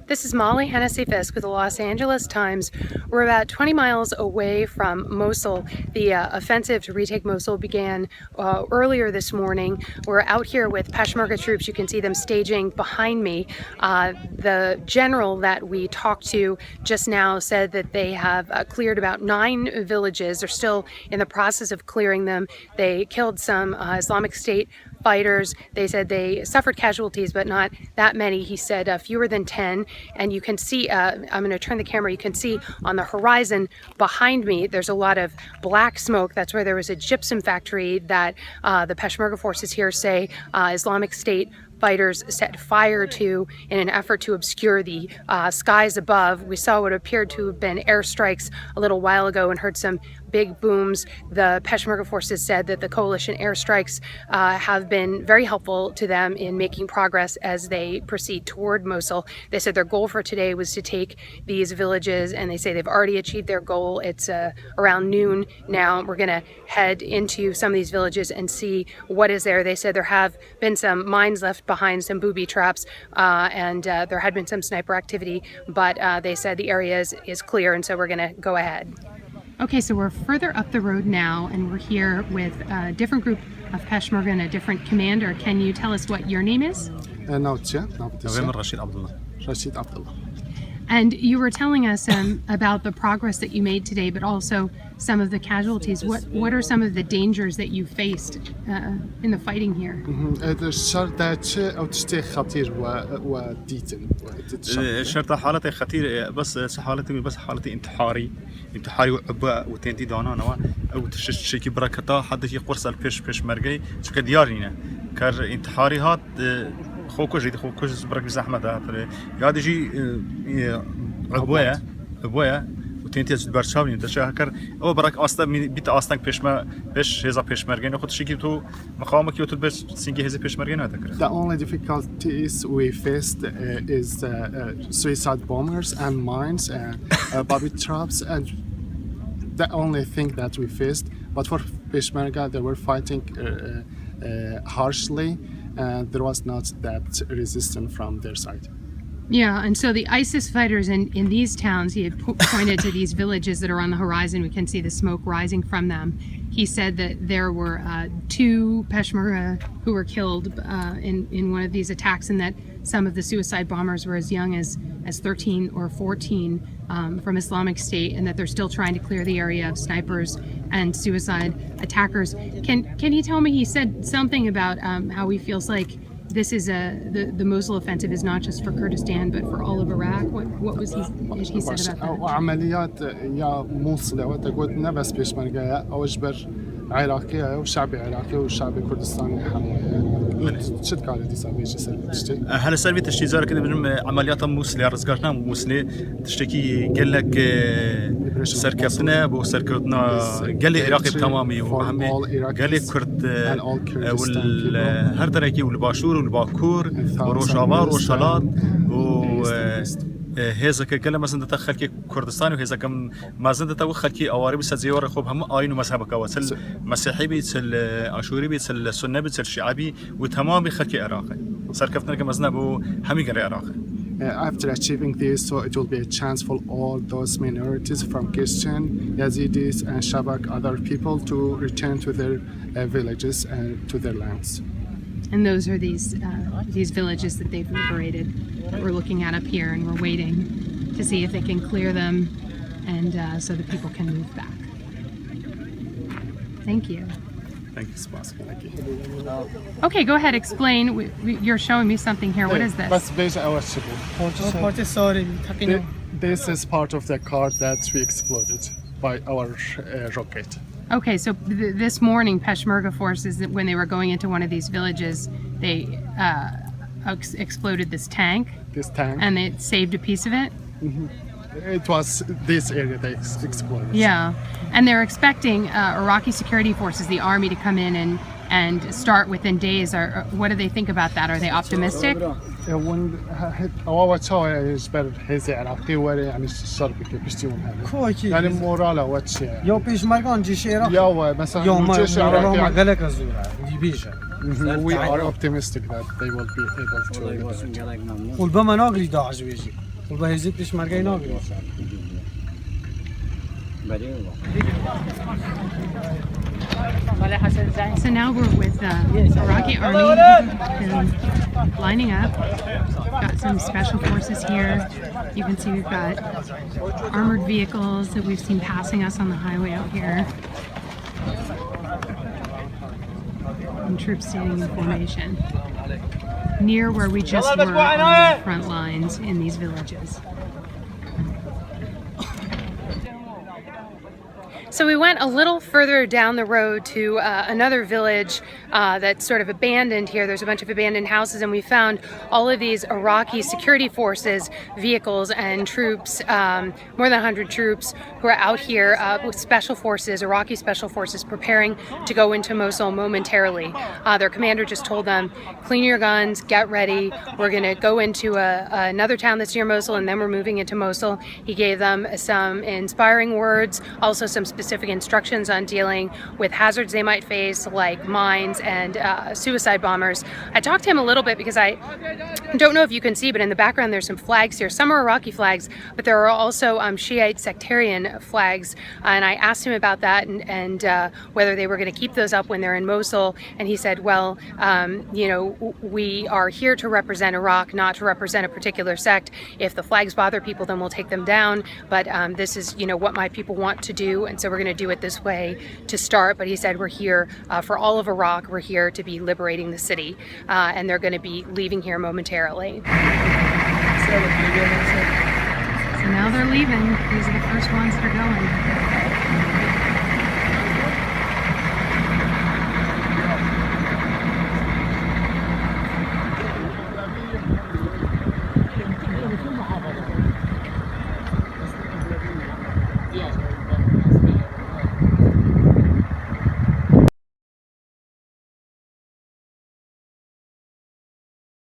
This is Molly Hennessy-Fiske with the Los Angeles Times. We're about 20 miles away from Mosul. The offensive to retake Mosul began earlier this morning. We're out here with peshmerga troops. You can see them staging behind me. The general that we talked to just now said that they have cleared about 9 villages. They're still in the process of clearing them. They killed some Islamic State fighters. They said they suffered casualties, but not that many. He said fewer than 10. And you can see, I'm going to turn the camera, you can see on the horizon behind me, there's a lot of black smoke. That's where there was a gypsum factory that the peshmerga forces here say Islamic State fighters set fire to in an effort to obscure the skies above. We saw what appeared to have been airstrikes a little while ago and heard some big booms. The peshmerga forces said that the coalition airstrikes have been very helpful to them in making progress as they proceed toward Mosul. They said their goal for today was to take these villages, and they say they've already achieved their goal. It's around noon now. We're going to head into some of these villages and see what is there. They said there have been some mines left behind, some booby traps, and there had been some sniper activity, but they said the area is clear, and so we're going to go ahead. Okay, so we're further up the road now, and we're here with a different group of peshmerga and a different commander. Can you tell us what your name is? Rashid Abdullah. And you were telling us about the progress that you made today, but also some of the casualties. What are some of the dangers that you faced in the fighting here? الشرطة حالته خطيرة بس حالتي انتحاري وعباء وتنتي دانا نوا أو تشكي بركة حتى في قرص البيش مرجعي شو كديارينا كار انتحاري هات خوكش برك زحمة هات ياد يجي عباء وتنتي برشاوين تشاهكر أو برك أصلا بيت أصلا بيش هذا بيش مرجعي خد شكي تو مقامك يوتل بس سينجي هذا بيش مرجعي نتذكر. The only difficulties we faced is suicide bombers and mines and booby traps, and the only thing that we faced. But for peshmerga, they were fighting harshly, and there was not that resistance from their side. Yeah, and so the ISIS fighters in these towns, he had pointed to these villages that are on the horizon. We can see the smoke rising from them. He said that there were 2 peshmerga who were killed in one of these attacks, and that some of the suicide bombers were as young as 13 or 14 from Islamic State, and that they're still trying to clear the area of snipers and suicide attackers. Can he tell me, he said something about how he feels like this is the Mosul offensive is not just for Kurdistan but for all of Iraq. What was he said about that? عمليات يا موصل وتقول نبس بيشمرجة أو إجبر عراقي وشعبي عراقي وشعبي كردستاني شد قاعدة تسابيش سربتشتي. هلا سربي تشتي زار كده بنم عمليات موصل يا رزقنا موصل تشتكي قال لك سركبتنا وسركبتنا قال لي عراقي بتمامي وهم قال لي كرد والهردركي والباشور والباكور وروشابار وشلات و هذا كلام مثلا تدخل كردستان وهذا كم ما زند تدخل كي أواري بس زيارة خوب هم آين ومذهبك وصل مسيحي بيتصل أشوري بيتصل سنة بيتصل شعبي وتمام بيخل كي عراقي صار كفتنا كمزنا بو همي قري عراقي. After achieving this, so it will be a chance for all those minorities from Christian, Yazidis, and Shabak, other people to return to their villages and to their lands. And those are these villages that they've liberated that we're looking at up here, and we're waiting to see if they can clear them and so that people can move back. Thank you. Thank you, Spassky. Okay, go ahead, explain. You're showing me something here. What is this? This is part of the car that we exploded by our rocket. Okay, so this morning, peshmerga forces, when they were going into one of these villages, they exploded this tank. And they saved a piece of it? Mm-hmm. It was this area that exploded. Yeah, and they're expecting Iraqi security forces, the army, to come in and start within days. What do they think about that? Are they optimistic? We are optimistic that they will be able to liberate. والبا ما ناقري داعش بيجي والبا هزيت peshmerga ناقري So now we're with the Iraqi army and lining up. Got some special forces here. You can see we've got armored vehicles that we've seen passing us on the highway out here. And troops standing in formation near where we just were on the front lines in these villages. So we went a little further down the road to another village that's sort of abandoned here. There's a bunch of abandoned houses, and we found all of these Iraqi security forces, vehicles and troops, more than 100 troops who are out here with special forces, Iraqi special forces, preparing to go into Mosul momentarily. Their commander just told them, clean your guns, get ready. We're going to go into another town that's near Mosul, and then we're moving into Mosul. He gave them some inspiring words, also some specific instructions on dealing with hazards they might face, like mines and suicide bombers. I talked to him a little bit because I don't know if you can see, but in the background there's some flags here. Some are Iraqi flags, but there are also Shiite sectarian flags, and I asked him about that and whether they were going to keep those up when they're in Mosul, and he said, well, you know, we are here to represent Iraq, not to represent a particular sect. If the flags bother people, then we'll take them down, but this is, you know, what my people want to do, and so we're going to do it this way to start. But he said, we're here for all of Iraq. We're here to be liberating the city, and they're going to be leaving here momentarily. So now they're leaving. These are the first ones that are going.